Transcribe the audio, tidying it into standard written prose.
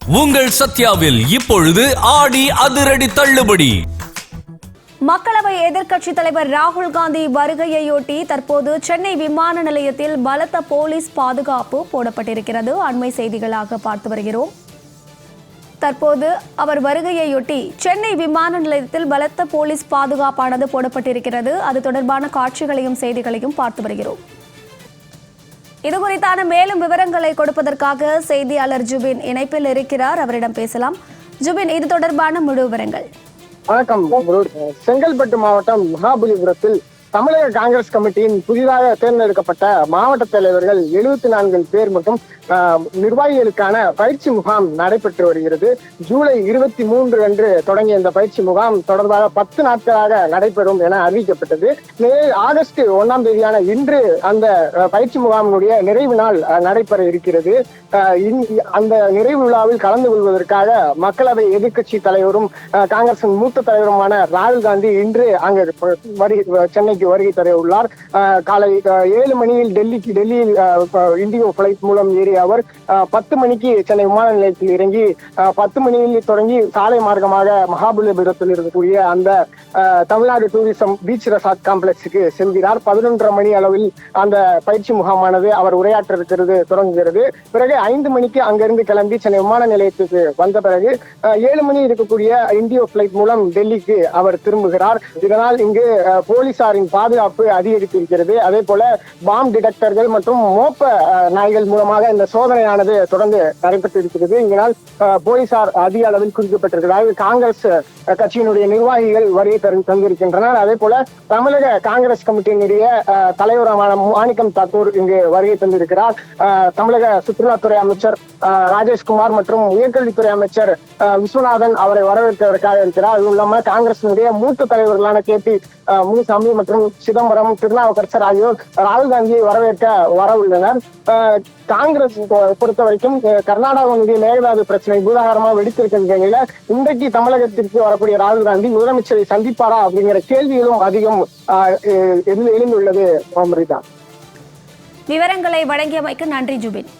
உங்கள் சத்யாவில் இப்பொழுது ஆடி அதிரடி தள்ளுபடி. மக்களவை எதிர்க்கட்சித் தலைவர் ராகுல் காந்தி வருகையையொட்டி தற்போது சென்னை விமான நிலையத்தில் பலத்த போலீஸ் பாதுகாப்பு போடப்பட்டிருக்கிறது. அண்மை செய்திகளாக பார்த்து வருகிறோம். தற்போது அவர் வருகையையொட்டி சென்னை விமான நிலையத்தில் பலத்த போலீஸ் பாதுகாப்பானது போடப்பட்டிருக்கிறது. அது தொடர்பான காட்சிகளையும் செய்திகளையும் பார்த்து வருகிறோம். இது குறித்தான மேலும் விவரங்களை கொடுப்பதற்காக செய்தியாளர் ஜுபின் இணைப்பில் இருக்கிறார். அவரிடம் பேசலாம். ஜுபின், இது தொடர்பான முழு விவரங்கள். வணக்கம். செங்கல்பட்டு மாவட்டம் மகாபலிபுரத்தில் தமிழக காங்கிரஸ் கமிட்டியின் புதிதாக தேர்ந்தெடுக்கப்பட்ட மாவட்ட தலைவர்கள் 74 பேர் மற்றும் நிர்வாகிகளுக்கான பயிற்சி முகாம் நடைபெற்று வருகிறது. ஜூலை 23 அன்று தொடங்கிய இந்த பயிற்சி முகாம் தொடர்பாக 10 நாட்களாக நடைபெறும் என அறிவிக்கப்பட்டது. ஆகஸ்ட் 1ஆம் தேதியான இன்று அந்த பயிற்சி முகாமினுடைய நிறைவு நாள் நடைபெற இருக்கிறது. அந்த நிறைவு விழாவில் கலந்து கொள்வதற்காக மக்களவை எதிர்க்கட்சி தலைவரும் காங்கிரசின் மூத்த தலைவருமான ராகுல் காந்தி இன்று அங்கு சென்னைக்கு வருகை தர உள்ளார். காலை 7 மணியில் டெல்லியில் இண்டிகோ பிளைட் மூலம் ஏறிய அவர் 10 மணிக்கு சென்னை விமான நிலையத்தில் இறங்கி 10 மணியில் தொடங்கி சாலை மார்க்கமாக மகாபலிபுரத்தில் இருக்கக்கூடிய அந்த தமிழ்நாடு டூரிசம் பீச் ரெசார்ட் காம்ப்ளெக்ஸுக்கு செல்கிறார். 11:30 மணி அளவில் அந்த பயிற்சி முகாமானது அவர் உரையாற்ற இருக்கிறது தொடங்குகிறது. பிறகு 5 மணிக்கு அங்கிருந்து கிளம்பி சென்னை விமான நிலையத்துக்கு வந்த பிறகு 7 மணி இருக்கக்கூடிய இண்டிகோ பிளைட் மூலம் டெல்லிக்கு அவர் திரும்புகிறார். இதனால் இங்கு போலீசாரின் பாதுகாப்பு அதிகரித்திருக்கிறது. அதே போல பாம் டிடெக்டர்கள் மற்றும் மோப்ப நாய்கள் மூலமாக இந்த சோதனையானது தொடர்ந்து நடைபெற்று இருக்கிறது. இதனால் போலீசார் அதிக அளவில் குவிக்கப்பட்டிருக்கிறார். காங்கிரஸ் கட்சியினுடைய நிர்வாகிகள் வருகை தந்திருக்கின்றனர். அதே போல தமிழக காங்கிரஸ் கமிட்டியினுடைய தலைவரான மாணிக்கம் தாக்கூர் இங்கு வருகை தந்திருக்கிறார். தமிழக சுற்றுலாத்துறை அமைச்சர் ராஜேஷ்குமார் மற்றும் உயர்கல்வித்துறை அமைச்சர் விஸ்வநாதன் அவரை வரவேற்பதற்காக இருக்கிறார். அதுவும் இல்லாமல் காங்கிரசினுடைய மூத்த தலைவர்களான KP முனுசாமி மற்றும் சிதம்பரம், திருநாவுக்கரசர் ஆகியோர் ராகுல் காந்தியை வரவேற்க வர உள்ளனர். காங்கிரஸ் பொறுத்த வரைக்கும் கர்நாடகாவுடைய மேகதாது பிரச்சனை பூதாகரமாக வெடித்திருக்கிற நிலையில இன்றைக்கு தமிழகத்திற்கு வரக்கூடிய ராகுல் காந்தி முதலமைச்சரை சந்திப்பாரா அப்படிங்கிற கேள்விகளும் அதிகம் எழுந்துள்ளது. விவரங்களை வழங்கியமைக்கு நன்றி ஜுபின்.